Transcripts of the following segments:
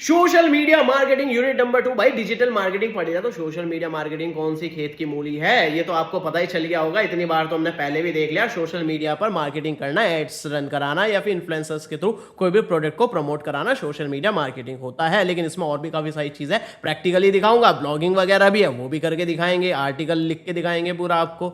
Social media marketing unit number 2 भाई digital marketing पढ़ेगा तो सोशल मीडिया मार्केटिंग कौन सी खेत की मूली है ये तो आपको पता ही चल गया होगा। इतनी बार तो हमने पहले भी देख लिया। सोशल मीडिया पर मार्केटिंग करना, एड्स रन कराना या फिर इन्फ्लुएंसर्स के थ्रू कोई भी प्रोडक्ट को प्रमोट कराना सोशल मीडिया मार्केटिंग होता है। लेकिन इसमें और भी काफी सारी चीज है, प्रैक्टिकली दिखाऊंगा, ब्लॉगिंग वगैरह भी है वो भी करके दिखाएंगे, आर्टिकल लिख के दिखाएंगे पूरा आपको।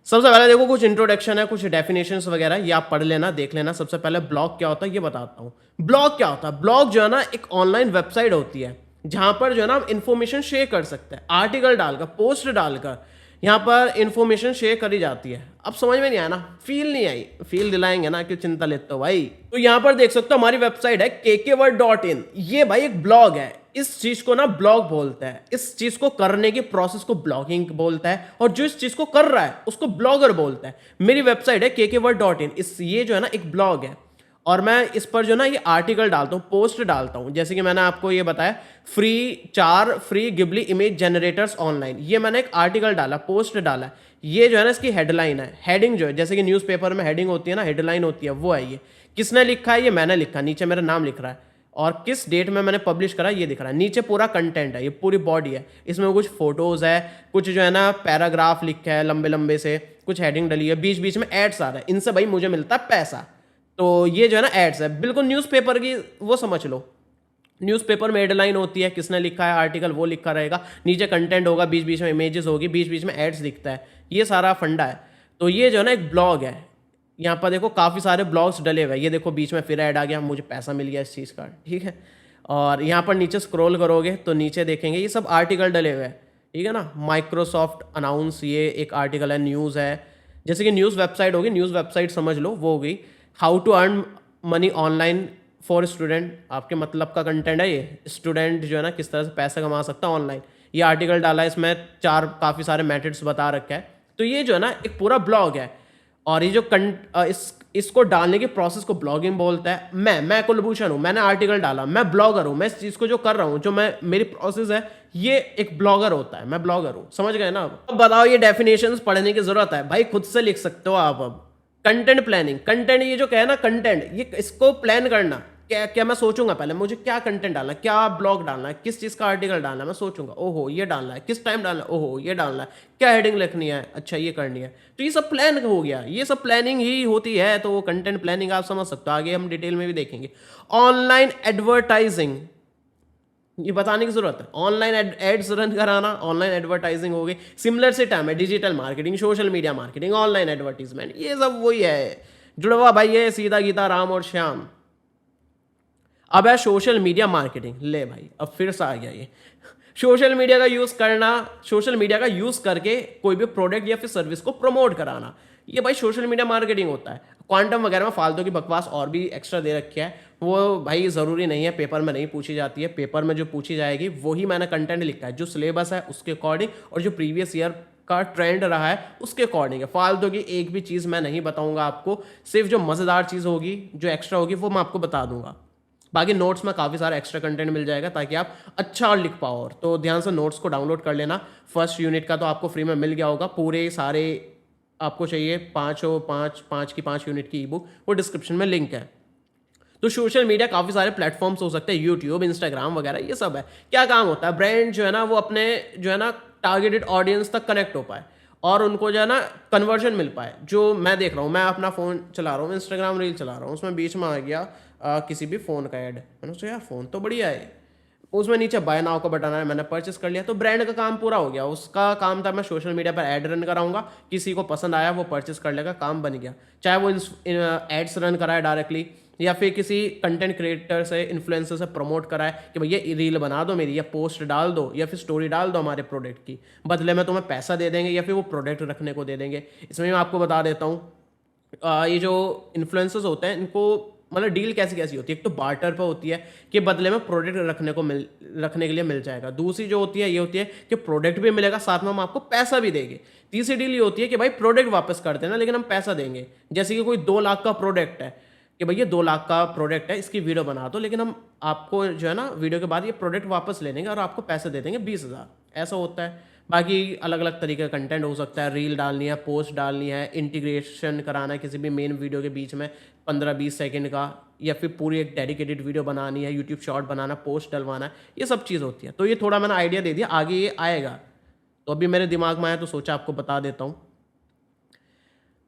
सबसे पहले देखो कुछ इंट्रोडक्शन है, कुछ डेफिनेशंस वगैरह ये आप पढ़ लेना, देख लेना। सबसे पहले ब्लॉग क्या होता है ये बताता हूँ। ब्लॉग क्या होता है? ब्लॉग जो है ना एक ऑनलाइन वेबसाइट होती है जहां पर जो है ना आप इन्फॉर्मेशन शेयर कर सकते हैं, आर्टिकल डालकर, पोस्ट डालकर यहाँ पर इन्फॉर्मेशन शेयर करी जाती है। अब समझ में नहीं आया ना, फील नहीं आई, फील दिलाएंगे ना, क्यों चिंता लेते हो भाई। तो यहाँ पर देख सकते हो हमारी वेबसाइट है kkword.in। ये भाई एक ब्लॉग है, इस चीज को ना ब्लॉग बोलते हैं। इस चीज को करने की प्रोसेस को ब्लॉगिंग बोलता है, और जो इस चीज को कर रहा है उसको ब्लॉगर बोलता है। मेरी वेबसाइट है kkword.in, इस ये जो है ना एक ब्लॉग है, और मैं इस पर जो ना ये आर्टिकल डालता हूँ, पोस्ट डालता हूँ। जैसे कि मैंने आपको ये बताया, 4 free Ghibli image generators online, ये मैंने एक आर्टिकल डाला, पोस्ट डाला। ये जो है ना इसकी हेडलाइन है, हेडिंग जो है जैसे कि न्यूज़पेपर में हेडिंग होती है ना, हेडलाइन होती है, वो है ये। किसने लिखा है? ये मैंने लिखा, नीचे मेरा नाम लिख रहा है, और किस डेट में मैंने पब्लिश करा ये दिख रहा है। नीचे पूरा कंटेंट है, ये पूरी बॉडी है, इसमें कुछ फोटोज है, कुछ जो है ना पैराग्राफ लिखा है लंबे लंबे से, कुछ हेडिंग डली है, बीच बीच में एड्स आ रहा है, इनसे भाई मुझे मिलता है पैसा। तो ये जो है ना एड्स है, बिल्कुल न्यूज़पेपर की वो समझ लो। न्यूज़पेपर में हेडलाइन होती है, किसने लिखा है आर्टिकल वो लिखा रहेगा, नीचे कंटेंट होगा, बीच बीच में इमेजेस होगी, बीच बीच में एड्स दिखता है, ये सारा फंडा है। तो ये जो है ना एक ब्लॉग है। यहाँ पर देखो काफ़ी सारे ब्लॉग्स डले हुए हैं, ये देखो बीच में फिर ऐड आ गया, मुझे पैसा मिल गया इस चीज़ का, ठीक है। और यहाँ पर नीचे स्क्रॉल करोगे तो नीचे देखेंगे ये सब आर्टिकल डले हुए हैं, ठीक है ना। माइक्रोसॉफ्ट अनाउंस, ये एक आर्टिकल है, न्यूज़ है, जैसे कि न्यूज़ वेबसाइट होगी, न्यूज़ वेबसाइट समझ लो वो होगी। How to earn money online for student, आपके मतलब का कंटेंट है ये। स्टूडेंट जो है ना किस तरह से पैसा कमा सकता है ऑनलाइन, ये आर्टिकल डाला है, इसमें काफ़ी सारे मेथड्स बता रखे हैं। तो ये जो है ना एक पूरा ब्लॉग है, और ये जो इसको डालने की प्रोसेस को ब्लॉगिंग बोलता है। मैं कुलभूषण हूँ, मैंने आर्टिकल डाला, मैं ब्लॉगर हूँ, मैं इस चीज़ को जो कर रहा हूँ, जो मैं मेरी प्रोसेस है, ये एक ब्लॉगर होता है, मैं ब्लॉगर हूँ, समझ गए ना। अब बताओ ये डेफिनेशंस पढ़ने की जरूरत है भाई, खुद से लिख सकते हो आप। अब कंटेंट प्लानिंग, कंटेंट ये जो कहे ना कंटेंट, ये इसको प्लान करना, क्या क्या मैं सोचूंगा पहले मुझे क्या कंटेंट डालना है, क्या ब्लॉग डालना है, किस चीज़ का आर्टिकल डालना है, मैं सोचूंगा ओहो ये डालना है, किस टाइम डालना है, ओहो ये डालना है, क्या हेडिंग लिखनी है, अच्छा ये करनी है। तो ये सब प्लान हो गया, ये सब प्लानिंग ही होती है। तो वो कंटेंट प्लानिंग आप समझ सकते हो, आगे हम डिटेल में भी देखेंगे। ऑनलाइन एडवर्टाइजिंग, ये बताने की जरूरत है, ऑनलाइन एड्स रन कराना, ऑनलाइन एडवर्टाइजिंग हो गई। सिमिलर से टर्म है digital marketing, social media marketing, online advertisement, ये सब वही है, जुड़ा हुआ भाई ये सीधा गीता राम और श्याम। अब है सोशल मीडिया मार्केटिंग, ले भाई अब फिर से आ गया ये। सोशल मीडिया का यूज करना, सोशल मीडिया का यूज करके कोई भी प्रोडक्ट या फिर सर्विस को प्रमोट कराना, ये भाई सोशल मीडिया मार्केटिंग होता है। क्वांटम वगैरह में फालतू की बकवास और भी एक्स्ट्रा दे रखी है, वो भाई ज़रूरी नहीं है, पेपर में नहीं पूछी जाती है। पेपर में जो पूछी जाएगी वही मैंने कंटेंट लिखा है, जो सिलेबस है उसके अकॉर्डिंग, और जो प्रीवियस ईयर का ट्रेंड रहा है उसके अकॉर्डिंग है। फालतू की एक भी चीज़ मैं नहीं बताऊंगा आपको, सिर्फ जो मज़ेदार चीज़ होगी, जो एक्स्ट्रा होगी, वो मैं आपको बता दूंगा। बाकी नोट्स में काफ़ी सारा एक्स्ट्रा कंटेंट मिल जाएगा ताकि आप अच्छा और लिख पाओ। और तो ध्यान से नोट्स को डाउनलोड कर लेना। फर्स्ट यूनिट का तो आपको फ्री में मिल गया होगा, पूरे सारे आपको चाहिए 5 यूनिट की ई बुक, वो डिस्क्रिप्शन में लिंक है। तो सोशल मीडिया काफ़ी सारे प्लेटफॉर्म्स हो सकते हैं, यूट्यूब, इंस्टाग्राम वगैरह, ये सब है। क्या काम होता है, ब्रांड जो है ना वो अपने जो है ना टारगेटेड ऑडियंस तक कनेक्ट हो पाए, और उनको जो है ना कन्वर्जन मिल पाए। जो मैं देख रहा हूँ, मैं अपना फ़ोन चला रहा हूँ, इंस्टाग्राम रील चला रहा हूँ, उसमें बीच में आ गया किसी भी फ़ोन का ऐड, मैंने सोचा यार फ़ोन तो बढ़िया है, उसमें नीचे बाय नाउ का बटन है, मैंने परचेस कर लिया, तो ब्रांड का काम पूरा हो गया। उसका काम था मैं सोशल मीडिया पर ऐड रन कराऊंगा, किसी को पसंद आया वो परचेस कर लेगा, काम बन गया। चाहे वो एड्स रन कराए डायरेक्टली, या फिर किसी कंटेंट क्रिएटर से, इन्फ्लुएंसर से प्रमोट कराए कि भैया रील बना दो मेरी, या पोस्ट डाल दो, या फिर स्टोरी डाल दो हमारे प्रोडक्ट की, बदले में तुम्हें पैसा दे देंगे, या फिर वो प्रोडक्ट रखने को दे देंगे। इसमें मैं आपको बता देता हूँ, ये जो इन्फ्लुएंसर्स होते हैं इनको मतलब डील कैसी कैसी होती है। एक तो बार्टर पर होती है कि बदले में प्रोडक्ट रखने के लिए मिल जाएगा। दूसरी जो होती है ये होती है कि प्रोडक्ट भी मिलेगा, साथ में हम आपको पैसा भी देंगे। तीसरी डील ये होती है कि भाई प्रोडक्ट वापस कर देना लेकिन हम पैसा देंगे। जैसे कि कोई 2 लाख का प्रोडक्ट है, कि भैया 2 लाख का प्रोडक्ट है, इसकी वीडियो बना दो, लेकिन हम आपको जो है ना वीडियो के बाद ये प्रोडक्ट वापस ले लेंगे और आपको पैसे दे देंगे 20,000, ऐसा होता है। बाकी अलग अलग तरीके का कंटेंट हो सकता है, रील डालनी है, पोस्ट डालनी है, इंटीग्रेशन कराना है किसी भी मेन वीडियो के बीच में 15-20 सेकंड का, या फिर पूरी एक डेडिकेटेड वीडियो बनानी है, यूट्यूब शॉर्ट बनाना, पोस्ट डलवाना है, ये सब चीज़ होती है। तो ये थोड़ा मैंने आइडिया दे दिया, आगे ये आएगा तो अभी मेरे दिमाग में आया तो सोचा आपको बता देता हूँ।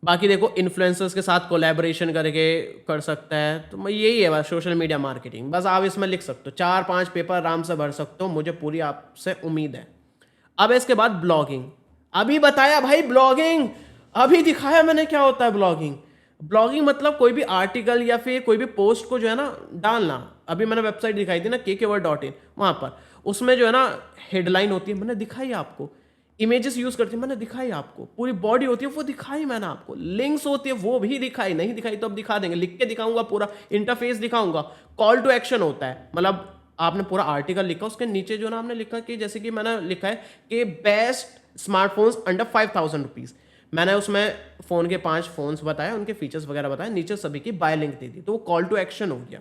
बाकी देखो इन्फ्लुएंसर्स के साथ कोलैबोरेशन करके कर सकता है, तो मैं यही है बस सोशल मीडिया मार्केटिंग। बस आप इसमें लिख सकते हो, 4-5 पेपर आराम से भर सकते हो, मुझे पूरी आपसे उम्मीद है। अब इसके बाद ब्लॉगिंग, अभी बताया भाई ब्लॉगिंग, अभी दिखाया मैंने क्या होता है ब्लॉगिंग। ब्लॉगिंग मतलब कोई भी आर्टिकल या फिर कोई भी पोस्ट को जो है ना डालना। अभी मैंने वेबसाइट दिखाई थी ना kkword.in, वहाँ पर उसमें जो है ना हेडलाइन होती है, मैंने दिखाई आपको। इमेजेस यूज करती है, मैंने दिखाई आपको। पूरी बॉडी होती है, वो दिखाई मैंने आपको। लिंक्स होती है, वो भी दिखाई। नहीं दिखाई तो अब दिखा देंगे, लिख के दिखाऊंगा, पूरा इंटरफेस दिखाऊंगा। कॉल टू एक्शन होता है, मतलब आपने पूरा आर्टिकल लिखा, उसके नीचे जो ना आपने लिखा कि जैसे कि मैंने लिखा है कि बेस्ट स्मार्टफोन्स अंडर 5000 रुपीज। मैंने उसमें फ़ोन के 5 फ़ोन्स बताए, उनके फीचर्स वगैरह बताए, नीचे सभी की बाय लिंक दे दी, तो वो कॉल टू एक्शन हो गया।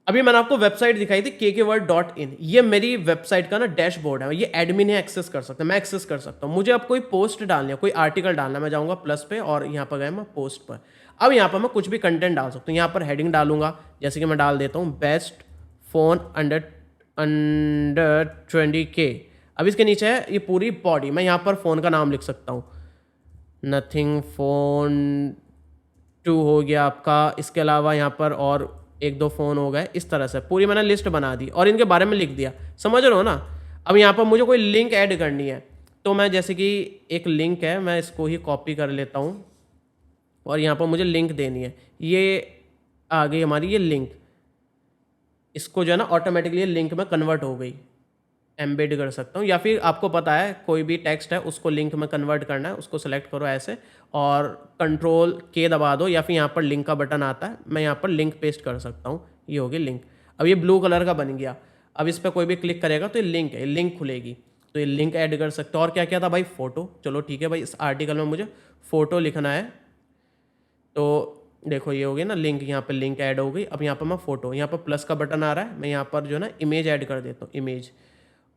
अभी मैंने आपको वेबसाइट दिखाई थी kkword.in, ये मेरी वेबसाइट का ना डैशबोर्ड है, ये एडमिन है, एक्सेस कर सकते हैं, मैं एक्सेस कर सकता हूँ। मुझे अब कोई पोस्ट डालनी है, कोई आर्टिकल डालना है, मैं जाऊँगा प्लस पे और यहाँ पर गए मैं पोस्ट पर। अब यहाँ पर मैं कुछ भी कंटेंट डाल सकता हूँ। यहाँ पर हेडिंग डालूंगा, जैसे कि मैं डाल देता हूँ बेस्ट फ़ोन अंडर 20K। अब इसके नीचे है ये पूरी बॉडी, मैं यहाँ पर फ़ोन का नाम लिख सकता हूँ, नथिंग फ़ोन 2 हो गया आपका। इसके अलावा यहाँ पर और 1-2 फ़ोन हो गए। इस तरह से पूरी मैंने लिस्ट बना दी और इनके बारे में लिख दिया, समझ रहे हो ना। अब यहाँ पर मुझे कोई लिंक ऐड करनी है, तो मैं जैसे कि एक लिंक है, मैं इसको ही कॉपी कर लेता हूँ और यहाँ पर मुझे लिंक देनी है। ये आ गई हमारी ये लिंक, इसको जो है ना ऑटोमेटिकली लिंक में कन्वर्ट हो गई, एम्बेड कर सकता हूँ। या फिर आपको पता है कोई भी टेक्स्ट है उसको लिंक में कन्वर्ट करना है, उसको सेलेक्ट करो ऐसे और Ctrl+K दबा दो, या फिर यहाँ पर लिंक का बटन आता है, मैं यहाँ पर लिंक पेस्ट कर सकता हूँ। ये होगी लिंक। अब ये ब्लू कलर का बन गया। अब इस पर कोई भी क्लिक करेगा तो ये लिंक है, लिंक खुलेगी, तो ये लिंक ऐड कर सकते हो। और क्या क्या था भाई, फ़ोटो। चलो ठीक है भाई, इस आर्टिकल में मुझे फ़ोटो लिखना है, तो देखो ये हो गया ना लिंक, यहाँ पे लिंक ऐड हो गई। अब यहाँ पर मैं फ़ोटो, यहाँ पर प्लस का बटन आ रहा है, मैं यहाँ पर जो है ना इमेज ऐड कर देता हूँ, इमेज।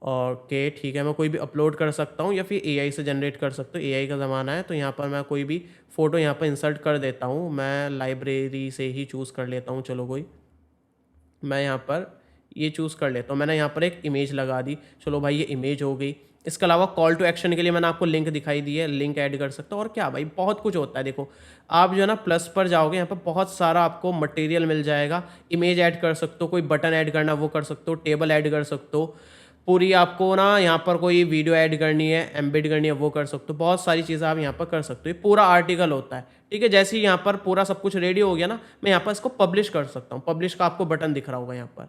ओके ठीक है, मैं कोई भी अपलोड कर सकता हूँ या फिर एआई से जनरेट कर सकता हूँ, एआई का ज़माना है। तो यहाँ पर मैं कोई भी फ़ोटो यहाँ पर इंसर्ट कर देता हूँ, मैं लाइब्रेरी से ही चूज़ कर लेता हूँ। चलो कोई, मैं यहाँ पर ये चूज़ कर लेता हूँ, मैंने यहाँ पर एक इमेज लगा दी। चलो भाई ये इमेज हो गई। इसके अलावा कॉल टू एक्शन के लिए मैंने आपको लिंक दिखाई दी है, लिंक ऐड कर सकते हो। और क्या भाई, बहुत कुछ होता है। देखो आप जो है ना प्लस पर जाओगे, यहाँ पर बहुत सारा आपको मटेरियल मिल जाएगा। इमेज ऐड कर सकते हो, कोई बटन ऐड करना वो कर सकते हो, टेबल ऐड कर सकते हो, पूरी आपको ना यहाँ पर कोई वीडियो ऐड करनी है, एम्बेड करनी है, वो कर सकते हो। बहुत सारी चीज़ें आप यहाँ पर कर सकते हो। ये पूरा आर्टिकल होता है, ठीक है। जैसे ही यहाँ पर पूरा सब कुछ रेडी हो गया ना, मैं यहाँ पर इसको पब्लिश कर सकता हूँ। पब्लिश का आपको बटन दिख रहा होगा यहाँ पर,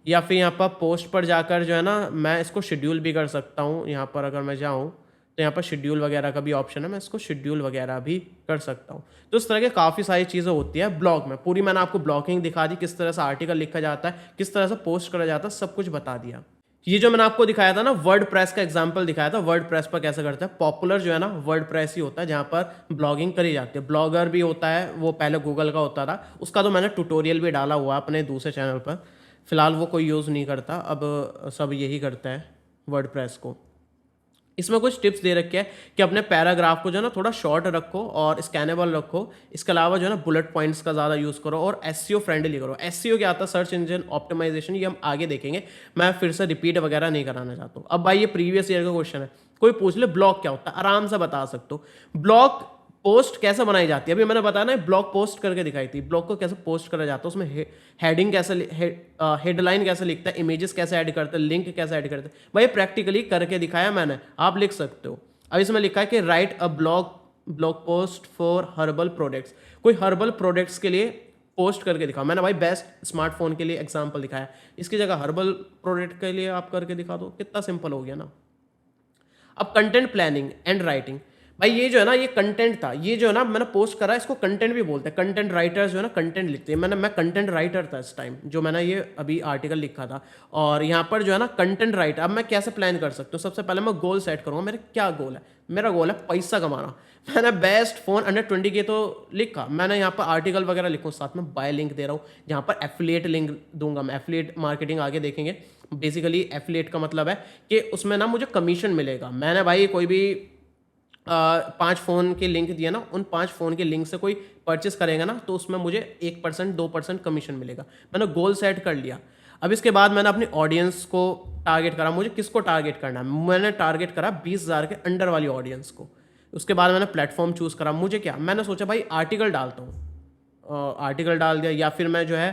या फिर यहाँ पर पोस्ट पर जाकर जो है ना मैं इसको शेड्यूल भी कर सकता हूँ। यहाँ पर अगर मैं जाऊँ तो यहाँ पर शेड्यूल वगैरह का भी ऑप्शन है, मैं इसको शेड्यूल वगैरह भी कर सकता हूँ। तो इस तरह के काफ़ी सारी चीज़ें होती है ब्लॉग में। पूरी मैंने आपको ब्लॉगिंग दिखा दी, किस तरह से आर्टिकल लिखा जाता है, किस तरह से पोस्ट करा जाता है, सब कुछ बता दिया। ये जो मैंने आपको दिखाया था ना, वर्डप्रेस का एग्जांपल दिखाया था, वर्डप्रेस पर कैसे करते हैं। पॉपुलर जो है ना वर्डप्रेस ही होता है जहाँ पर ब्लॉगिंग करी जाती है। ब्लॉगर भी होता है, वो पहले गूगल का होता था, उसका तो मैंने ट्यूटोरियल भी डाला हुआ अपने दूसरे चैनल पर। फिलहाल वो कोई यूज़ नहीं करता, अब सब यही करता है वर्डप्रेस को। इसमें कुछ टिप्स दे रखे हैं कि अपने पैराग्राफ को जो है ना थोड़ा शॉर्ट रखो और स्कैनेबल रखो। इसके अलावा जो है ना बुलेट पॉइंट्स का ज़्यादा यूज़ करो और एसईओ फ्रेंडली करो। एसईओ क्या आता है, सर्च इंजन ऑप्टिमाइजेशन, ये हम आगे देखेंगे, मैं फिर से रिपीट वगैरह नहीं कराना चाहता हूँ। अब भाई ये प्रीवियस ईयर का क्वेश्चन है, कोई पूछ ले ब्लॉग क्या होता है, आराम से बता सकते हो। ब्लॉग पोस्ट कैसे बनाई जाती है, अभी मैंने बताया ना ब्लॉग पोस्ट करके दिखाई थी। ब्लॉग को कैसे पोस्ट करा जाता है, उसमें हेडिंग कैसे, हेडलाइन कैसे लिखता है, इमेजेस कैसे ऐड करते हैं, लिंक कैसे ऐड करते हैं, भाई प्रैक्टिकली करके दिखाया मैंने, आप लिख सकते हो। अब इसमें लिखा है कि right a blog post for herbal products, कोई हर्बल प्रोडक्ट्स के लिए पोस्ट करके दिखाओ। मैंने भाई बेस्ट स्मार्टफोन के लिए एग्जाम्पल दिखाया, इसकी जगह हर्बल प्रोडक्ट के लिए आप करके दिखा दो, कितना सिंपल हो गया ना। अब कंटेंट प्लानिंग एंड राइटिंग, भाई ये जो है ना, ये कंटेंट था, ये जो है ना मैंने पोस्ट करा, इसको कंटेंट भी बोलते हैं। कंटेंट राइटर्स जो है ना कंटेंट लिखते हैं। मैं कंटेंट राइटर था इस टाइम, जो मैंने ये अभी आर्टिकल लिखा था। और यहाँ पर जो है ना कंटेंट राइटर, अब मैं कैसे प्लान कर सकता हूँ? सबसे पहले मैं गोल सेट करूँगा। मेरा क्या गोल है? मेरा गोल है पैसा कमाना। मैंने बेस्ट फोन अंडर 20K तो लिखा। मैंने यहाँ पर आर्टिकल वगैरह लिखूँ, साथ में बाय लिंक दे रहा हूँ, जहाँ पर एफिलिएट लिंक दूंगा मैं। एफिलिएट मार्केटिंग आगे देखेंगे। बेसिकली एफिलिएट का मतलब है कि उसमें ना मुझे कमीशन मिलेगा। मैंने भाई कोई भी 5 फ़ोन के लिंक दिया ना, उन 5 फ़ोन के लिंक से कोई परचेस करेगा ना, तो उसमें मुझे 1% 2% कमीशन मिलेगा। मैंने गोल सेट कर लिया। अब इसके बाद मैंने अपनी ऑडियंस को टारगेट करा। मुझे किसको टारगेट करना है? मैंने टारगेट करा 20,000 के अंडर वाली ऑडियंस को। उसके बाद मैंने प्लेटफॉर्म चूज़ करा। मुझे क्या, मैंने सोचा भाई आर्टिकल डालता हूँ। आर्टिकल डाल दिया, या फिर मैं जो है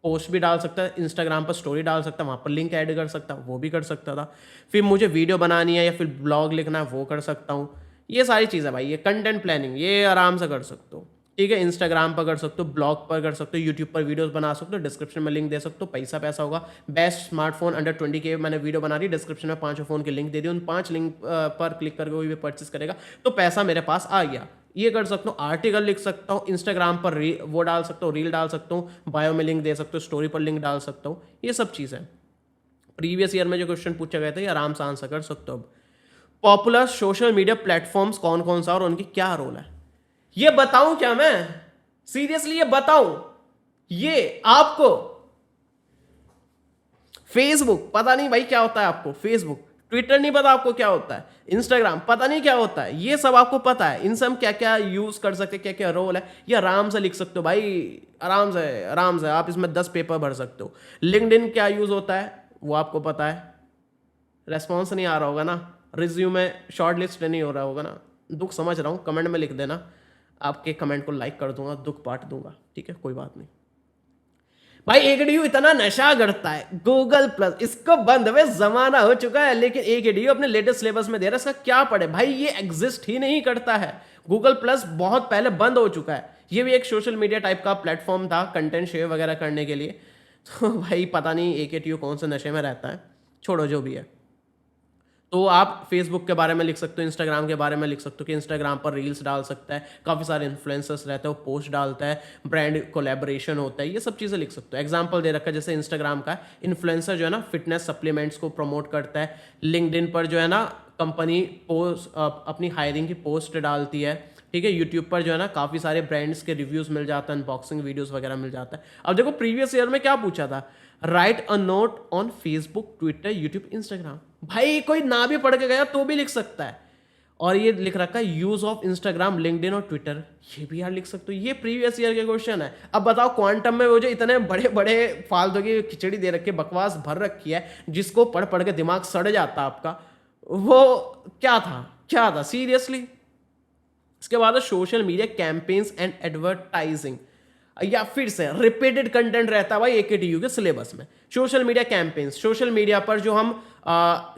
पोस्ट भी डाल सकता है, इंस्टाग्राम पर स्टोरी डाल सकता, वहाँ पर लिंक ऐड कर सकता, वो भी कर सकता था। फिर मुझे वीडियो बनानी है या फिर ब्लॉग लिखना है, वो कर सकता हूँ। ये सारी चीज़ें भाई, ये कंटेंट प्लानिंग ये आराम से कर सकते हो। ठीक है, इंस्टाग्राम पर कर सकते हो, ब्लॉग पर कर सकते हो, यूट्यूब पर वीडियोस बना सकते हो, डिस्क्रिप्शन में लिंक दे सकते हो, पैसा होगा। बेस्ट स्मार्टफोन अंडर 20K मैंने वीडियो बना दी, डिस्क्रिप्शन में 5 फ़ोन के लिंक दे दी, उन 5 लिंक पर क्लिक करके कोई भी परचेस करेगा तो पैसा मेरे पास आ गया। ये कर सकता हूँ, आर्टिकल लिख सकता हूँ, इंस्टाग्राम पर वो डाल सकता हूँ, रील डाल सकता हूँ, बायो में लिंक दे सकता हूँ, स्टोरी पर लिंक डाल सकता हूँ। ये सब चीज़ें प्रीवियस ईयर में जो क्वेश्चन पूछा गया था, ये आराम से आंसर कर सकते हो। अब पॉपुलर सोशल मीडिया प्लेटफॉर्म्स कौन कौन सा और उनकी क्या रोल है, ये बताऊं क्या मैं? सीरियसली ये बताऊं? ये आपको फेसबुक पता नहीं भाई क्या होता है आपको, फेसबुक, ट्विटर नहीं पता आपको क्या होता है, इंस्टाग्राम पता नहीं क्या होता है, ये सब आपको पता है। इन सब क्या क्या यूज कर सकते, क्या क्या रोल है, ये आराम से लिख सकते हो भाई, आराम से आप इसमें 10 पेपर भर सकते हो। लिंक्डइन क्या यूज होता है वो आपको पता है। रेस्पॉन्स नहीं आ रहा होगा ना, रिज्यूमे शॉर्ट लिस्ट नहीं हो रहा होगा ना, दुख समझ रहा हूँ, कमेंट में लिख देना, आपके कमेंट को लाइक कर दूंगा, दुख बांट दूंगा, ठीक है, कोई बात नहीं। भाई AKDU इतना नशा करता है, गूगल प्लस इसको बंद हुए जमाना हो चुका है, लेकिन AKDU अपने लेटेस्ट सिलेबस में दे रहा है, इसका क्या पढ़े भाई? ये एग्जिस्ट ही नहीं करता है। गूगल प्लस बहुत पहले बंद हो चुका है। ये भी एक सोशल मीडिया टाइप का प्लेटफॉर्म था कंटेंट शेयर वगैरह करने के लिए। तो भाई पता नहीं AKDU कौन से नशे में रहता है, छोड़ो जो भी है। तो आप फेसबुक के बारे में लिख सकते हो, इंस्टाग्राम के बारे में लिख सकते हो कि इंस्टाग्राम पर रील्स डाल सकता है, काफ़ी सारे इन्फ्लुएंसर्स रहते हैं, वो पोस्ट डालता है, ब्रांड कोलैबोरेशन होता है, ये सब चीज़ें लिख सकते हो। एग्जांपल दे रखा है जैसे इंस्टाग्राम का इन्फ्लुएंसर जो है ना फिटनेस सप्लीमेंट्स को प्रमोट करता है। लिंक्डइन पर जो है ना कंपनी पोस्ट अपनी हायरिंग की पोस्ट डालती है। ठीक है, यूट्यूब पर जो है ना काफ़ी सारे ब्रांड्स के रिव्यूज़ मिल जाता है, अनबॉक्सिंग वीडियोस वगैरह मिल जाता है। अब देखो प्रीवियस ईयर में क्या पूछा था, right a note on Facebook, Twitter, YouTube, Instagram. भाई कोई ना भी पढ़ के गया तो भी लिख सकता है। और ये लिख रखा है यूज ऑफ इंस्टाग्राम, लिंक्डइन और ट्विटर, ये भी यार लिख सकते हो। ये प्रीवियस ईयर के क्वेश्चन है। अब बताओ क्वांटम में वो जो इतने बड़े बड़े फालतू की खिचड़ी दे रखी है, बकवास भर रखी है, जिसको पढ़ पढ़ के दिमाग सड़ जाता आपका, वो क्या था सीरियसली। इसके बाद है social media campaigns and advertising, या फिर से रिपीटेड कंटेंट रहता है भाई AKTU के सिलेबस में। Social media campaigns, social media पर जो हम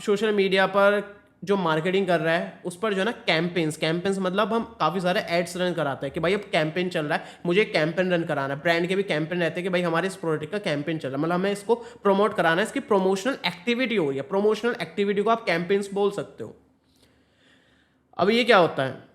सोशल मीडिया पर जो मार्केटिंग कर रहा है उस पर जो है ना कैंपेन्स मतलब हम काफ़ी सारे एड्स रन कराते हैं कि भाई अब कैंपेन चल रहा है, मुझे कैंपेन रन कराना है। ब्रांड के भी कैंपेन रहते हैं कि भाई हमारे इस प्रोडक्ट का कैंपेन चल रहा है, मतलब हमें इसको प्रमोट कराना है, इसकी प्रमोशनल एक्टिविटी हो रही है। प्रमोशनल एक्टिविटी को आप कैंपेन्स बोल सकते हो। अब ये क्या होता है,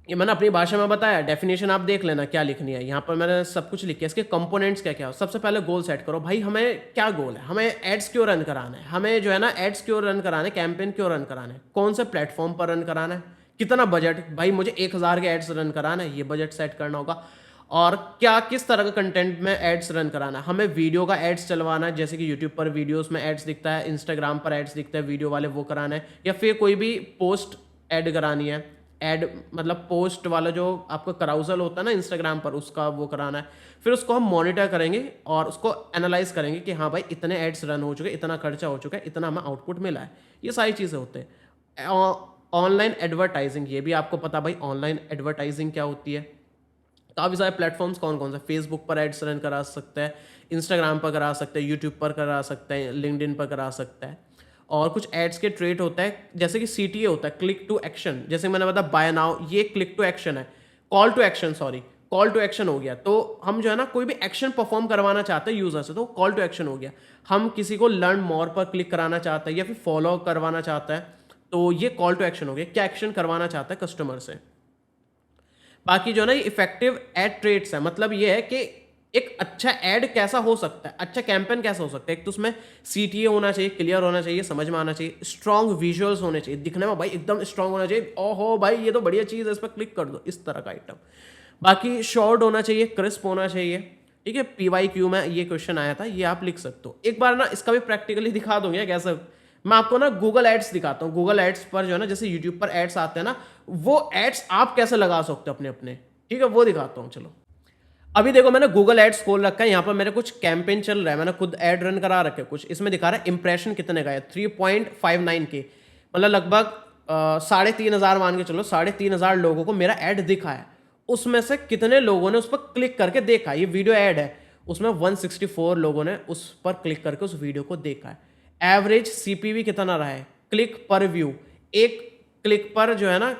ये मैंने अपनी भाषा में बताया, डेफिनेशन आप देख लेना क्या लिखनी है। यहाँ पर मैंने सब कुछ लिखा है, इसके कंपोनेंट्स क्या क्या हो। सबसे पहले गोल सेट करो भाई, हमें क्या गोल है, हमें एड्स क्यों रन कराना है, हमें जो है ना एड्स क्यों रन कराना है, कैंपेन क्यों रन कराना है, कौन से प्लेटफॉर्म पर रन कराना है, कितना बजट, भाई मुझे 1000 के एड्स रन कराना है, ये बजट सेट करना होगा। और क्या किस तरह का कंटेंट में एड्स रन कराना है, हमें वीडियो का एड्स चलवाना है, जैसे कि यूट्यूब पर वीडियोस में एड्स दिखता है, इंस्टाग्राम पर एड्स दिखता है वीडियो वाले, वो कराना है, या फिर कोई भी पोस्ट ऐड करानी है। ऐड मतलब पोस्ट वाला जो आपका कराउजल होता है ना इंस्टाग्राम पर, उसका वो कराना है। फिर उसको हम मॉनिटर करेंगे और उसको एनालाइज करेंगे कि हाँ भाई इतने एड्स रन हो चुके, इतना खर्चा हो चुका है, इतना हमें आउटपुट मिला है। ये सारी चीज़ें होते हैं। ऑनलाइन एडवर्टाइजिंग, ये भी आपको पता भाई ऑनलाइन एडवर्टाइजिंग क्या होती है। काफ़ी सारे प्लेटफॉर्म्स कौन कौन से, फेसबुक पर एड्स रन करा सकते हैं, इंस्टाग्राम पर करा सकते हैं, यूट्यूब पर करा सकते हैं, लिंक्डइन पर करा सकता है। और कुछ एड्स के ट्रेट होता है जैसे कि CTA होता है, क्लिक टू एक्शन, जैसे मैंने बताया बाय नाउ, ये क्लिक टू एक्शन है, कॉल टू एक्शन हो गया। तो हम जो है ना कोई भी एक्शन परफॉर्म करवाना चाहते हैं यूजर से, तो कॉल टू एक्शन हो गया। हम किसी को लर्न मोर पर क्लिक कराना चाहते हैं या फिर फॉलो करवाना चाहते हैं, तो ये कॉल टू एक्शन हो गया, क्या एक्शन करवाना चाहता है कस्टमर से। बाकी जो है ना ये इफेक्टिव एड ट्रेड्स है, मतलब ये है कि एक अच्छा एड कैसा हो सकता है, अच्छा कैंपेन कैसा हो सकता है। एक तो उसमें सीटीए होना चाहिए, क्लियर होना चाहिए, समझ में आना चाहिए, स्ट्रॉन्ग विजुअल्स होने चाहिए, दिखने में भाई एकदम स्ट्रॉन्ग होना चाहिए, ओहो भाई ये तो बढ़िया चीज़ है, इस पर क्लिक कर दो, इस तरह का आइटम। बाकी शॉर्ट होना चाहिए, क्रिस्प होना चाहिए, ठीक है। PYQ में ये क्वेश्चन आया था, ये आप लिख सकते हो। एक बार ना इसका भी प्रैक्टिकली दिखा दूंगा कैसे। मैं आपको ना गूगल एड्स दिखाता हूँ, गूगल एड्स पर जो है ना जैसे यूट्यूब पर एड्स आते हैं ना, वो एड्स आप कैसे लगा सकते हो अपने अपने, ठीक है, वो दिखाता हूँ। चलो अभी देखो मैंने गूगल एड्स खोल रखा है, यहाँ पर मेरे कुछ कैंपेन चल रहा है, मैंने खुद एड रन करा रखे कुछ। इसमें दिखा रहा है इंप्रेशन कितने का है, 3.59 के, मतलब लगभग 3,500 मान के चलो, 3,500 लोगों को मेरा ऐड दिखा है। उसमें से कितने लोगों ने उस पर क्लिक करके देखा, ये वीडियो ऐड है, उसमें 164 लोगों ने उस पर क्लिक करके उस वीडियो को देखा है। एवरेज CPV कितना रहा है, क्लिक पर व्यू, एक क्लिक पर जो है ना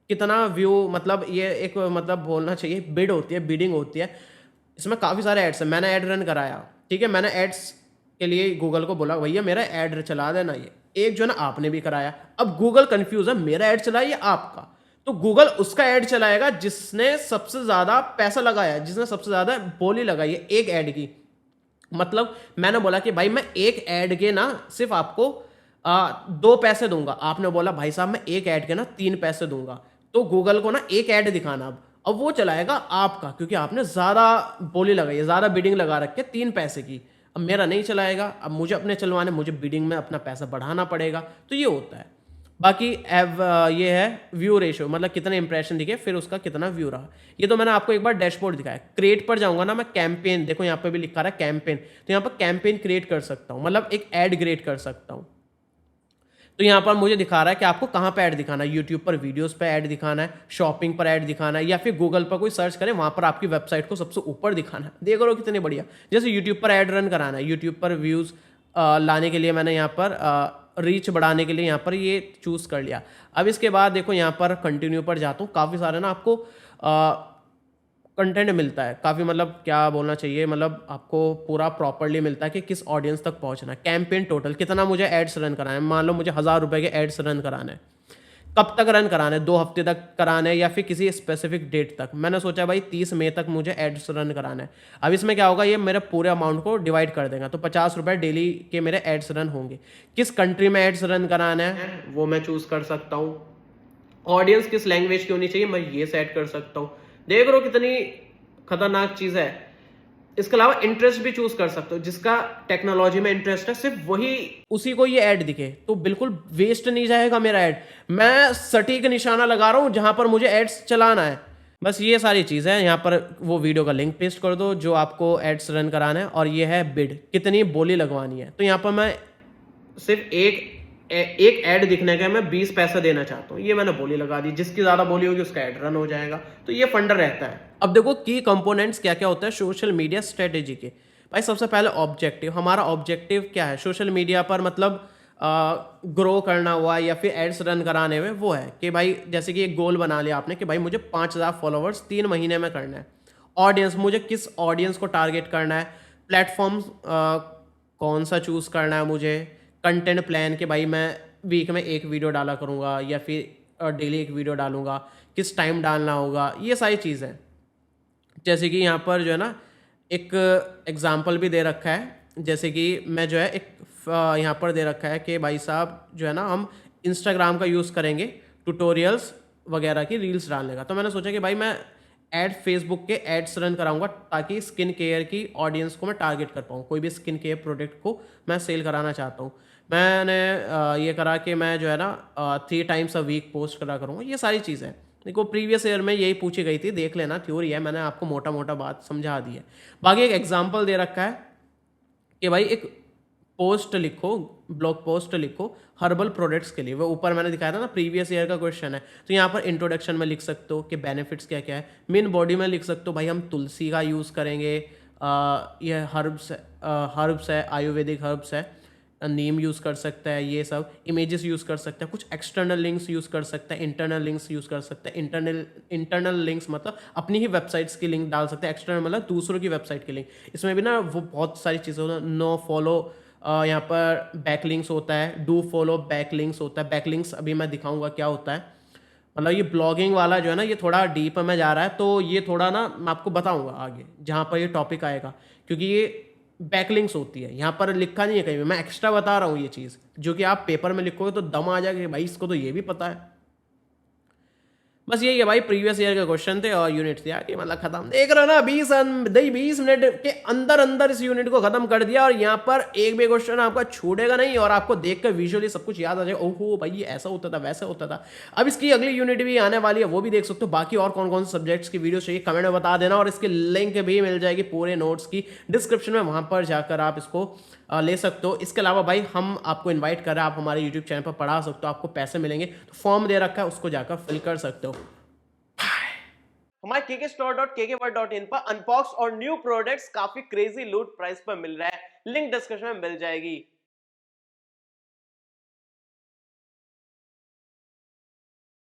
कितना व्यू, मतलब ये एक मतलब बोलना चाहिए बिड होती है, बिडिंग होती है। इसमें काफ़ी सारे एड्स हैं, मैंने ऐड रन कराया, ठीक है, मैंने एड्स के लिए गूगल को बोला भैया मेरा ऐड चला देना, ये एक जो है ना आपने भी कराया। अब गूगल कंफ्यूज है, मेरा ऐड चलाया या आपका, तो गूगल उसका ऐड चलाएगा जिसने सबसे ज़्यादा पैसा लगाया, जिसने सबसे ज़्यादा बोली लगाई है एक ऐड की। मतलब मैंने बोला कि भाई मैं एक ऐड के ना सिर्फ आपको 2 पैसे दूंगा, आपने बोला भाई साहब मैं एक ऐड के ना 3 पैसे दूंगा, तो गूगल को ना एक ऐड दिखाना, अब वो चलाएगा आपका, क्योंकि आपने ज़्यादा बोली लगाई है, ज़्यादा बिडिंग लगा रखी है 3 पैसे की। अब मेरा नहीं चलाएगा, अब मुझे अपने चलवाने, मुझे बिडिंग में अपना पैसा बढ़ाना पड़ेगा, तो ये होता है। बाकी ये है व्यू रेशियो, मतलब कितने इंप्रेशन दिखे फिर उसका कितना व्यू रहा। ये तो मैंने आपको एक बार डैशबोर्ड दिखाया। क्रिएट पर जाऊंगा ना मैं, कैंपेन देखो यहाँ पे भी लिखा रहा है कैंपेन, तो यहाँ पर कैंपेन क्रिएट कर सकता हूँ, मतलब एक ऐड क्रिएट कर सकता हूँ। तो यहाँ पर मुझे दिखा रहा है कि आपको कहाँ पे ऐड दिखाना है, यूट्यूब पर वीडियोस पे ऐड दिखाना है, शॉपिंग पर ऐड दिखाना है, या फिर गूगल पर कोई सर्च करें वहाँ पर आपकी वेबसाइट को सबसे ऊपर दिखाना है। देख लो कितनी बढ़िया, जैसे यूट्यूब पर ऐड रन कराना है, यूट्यूब पर व्यूज़ लाने के लिए मैंने यहाँ पर रीच बढ़ाने के लिए यहाँ पर ये चूज़ कर लिया। अब इसके बाद देखो यहाँ पर कंटिन्यू पर जाता हूँ, काफ़ी सारे ना आपको कंटेंट मिलता है काफ़ी, मतलब क्या बोलना चाहिए, मतलब आपको पूरा प्रॉपरली मिलता है कि किस ऑडियंस तक पहुंचना है। कैंपेन टोटल कितना मुझे एड्स रन कराना है, मान लो मुझे 1,000 रुपये के एड्स रन कराना है, कब तक रन कराना है, 2 हफ्ते तक कराना है या फिर किसी स्पेसिफिक डेट तक। मैंने सोचा भाई 30 मई तक मुझे एड्स रन कराना है। अब इसमें क्या होगा, ये मेरे पूरे अमाउंट को डिवाइड कर देगा, तो 50 रुपये डेली के मेरे एड्स रन होंगे। किस कंट्री में एड्स रन कराना है वो मैं चूज़ कर सकता हूँ। ऑडियंस किस लैंग्वेज की होनी चाहिए मैं ये सेट कर सकता हूँ। देख लो कितनी खतरनाक चीज़ है। इसके अलावा इंटरेस्ट भी चूज कर सकते हो, जिसका टेक्नोलॉजी में इंटरेस्ट है सिर्फ वही उसी को ये ऐड दिखे, तो बिल्कुल वेस्ट नहीं जाएगा मेरा ऐड। मैं सटीक निशाना लगा रहा हूं जहां पर मुझे एड्स चलाना है। बस ये सारी चीज़ है, यहाँ पर वो वीडियो का लिंक पेस्ट कर दो जो आपको एड्स रन कराना है, और ये है बिड, कितनी बोली लगवानी है। तो यहाँ पर मैं सिर्फ एक ऐड दिखने का मैं 20 पैसे देना चाहता हूँ, ये मैंने बोली लगा दी, जिसकी ज़्यादा बोली होगी उसका ऐड रन हो जाएगा। तो ये फंडर रहता है। अब देखो की कंपोनेंट्स क्या क्या होता है सोशल मीडिया स्ट्रेटेजी के। भाई सबसे पहले ऑब्जेक्टिव, हमारा ऑब्जेक्टिव क्या है सोशल मीडिया पर, मतलब ग्रो करना हुआ या फिर एड्स रन कराने में, वो है कि भाई जैसे कि एक गोल बना लिया आपने कि भाई मुझे 5,000 फॉलोवर्स 3 महीने में करना है। ऑडियंस, मुझे किस ऑडियंस को टारगेट करना है। प्लेटफॉर्म्स कौन सा चूज़ करना है मुझे। कंटेंट प्लान के भाई मैं वीक में 1 वीडियो डाला करूँगा या फिर डेली 1 वीडियो डालूंगा, किस टाइम डालना होगा, ये सारी चीज़ें। जैसे कि यहाँ पर जो है ना एक एग्जाम्पल भी दे रखा है, जैसे कि मैं जो है एक यहाँ पर दे रखा है कि भाई साहब जो है ना हम इंस्टाग्राम का यूज़ करेंगे ट्यूटोरियल्स वगैरह की रील्स डालने का। तो मैंने सोचा कि भाई मैं फेसबुक के एड्स रन कराऊंगा ताकि स्किन केयर की ऑडियंस को मैं टारगेट कर पाऊँ, कोई भी स्किन केयर प्रोडक्ट को मैं सेल कराना चाहता हूँ। मैंने ये करा कि मैं जो है ना 3 टाइम्स अ वीक पोस्ट करा करूँगा। ये सारी चीज़ें देखो प्रीवियस ईयर में यही पूछी गई थी, देख लेना, थ्योरी है, मैंने आपको मोटा मोटा बात समझा दी है। बाकी एक एग्जाम्पल दे रखा है कि भाई एक पोस्ट लिखो, ब्लॉग पोस्ट लिखो हर्बल प्रोडक्ट्स के लिए। वो ऊपर मैंने दिखाया था ना, प्रीवियस ईयर का क्वेश्चन है। तो यहाँ पर इंट्रोडक्शन में लिख सकते हो कि बेनिफिट्स क्या क्या है। मेन बॉडी में लिख सकते हो भाई हम तुलसी का यूज़ करेंगे, ये हर्ब्स है, आयुर्वेदिक हर्ब्स है, नीम यूज़ कर सकता है, ये सब इमेजेस यूज़ कर सकता है, कुछ एक्सटर्नल लिंक्स यूज़ कर सकता है, इंटरनल लिंक्स यूज़ कर सकता है। इंटरनल लिंक्स मतलब अपनी ही वेबसाइट्स की लिंक डाल सकते हैं, एक्सटर्नल मतलब दूसरों की वेबसाइट की लिंक। इसमें भी ना वो बहुत सारी चीज़ें, नो फॉलो यहाँ पर बैकलिंक्स होता है, डू फॉलो बैकलिंक्स होता है। बैकलिंक्स अभी मैं दिखाऊंगा क्या होता है। मतलब ये ब्लॉगिंग वाला जो है ना, ये थोड़ा डीप में जा रहा है, तो ये थोड़ा ना मैं आपको बताऊंगा आगे जहाँ पर ये टॉपिक आएगा, क्योंकि ये बैकलिंक्स होती है। यहाँ पर लिखा नहीं है कहीं भी, मैं एक्स्ट्रा बता रहा हूँ ये चीज़, जो कि आप पेपर में लिखोगे तो दम आ जाएगा कि भाई इसको तो ये भी पता है। बस यही है भाई, प्रीवियस ईयर के क्वेश्चन थे और यूनिट थी यार, ये मतलब खत्म। देख रहे हो ना, 20 मिनट के अंदर अंदर इस यूनिट को खत्म कर दिया, और यहाँ पर एक भी क्वेश्चन आपका छूटेगा नहीं, और आपको देखकर विजुअली सब कुछ याद आ जाएगा। ओहो भाई ये ऐसा होता था, वैसा होता था। अब इसकी अगली यूनिट भी आने वाली है, वो भी देख सकते हो। बाकी और कौन कौन से सब्जेक्ट्स की वीडियो चाहिए कमेंट में बता देना, और इसकी लिंक भी मिल जाएगी पूरे नोट्स की डिस्क्रिप्शन में, वहां पर जाकर आप इसको ले सकते हो। इसके अलावा भाई हम आपको इन्वाइट कर रहे हैं, आप हमारे यूट्यूब चैनल पर पढ़ा सकते हो, आपको पैसे मिलेंगे, तो फॉर्म दे रखा है, उसको जाकर फिल कर सकते हो। हमारे kkstore.kkworld.in पर अनबॉक्स और न्यू प्रोडक्ट्स काफी क्रेजी लूट प्राइस पर मिल रहा है, लिंक डिस्क्रिप्शन में मिल जाएगी।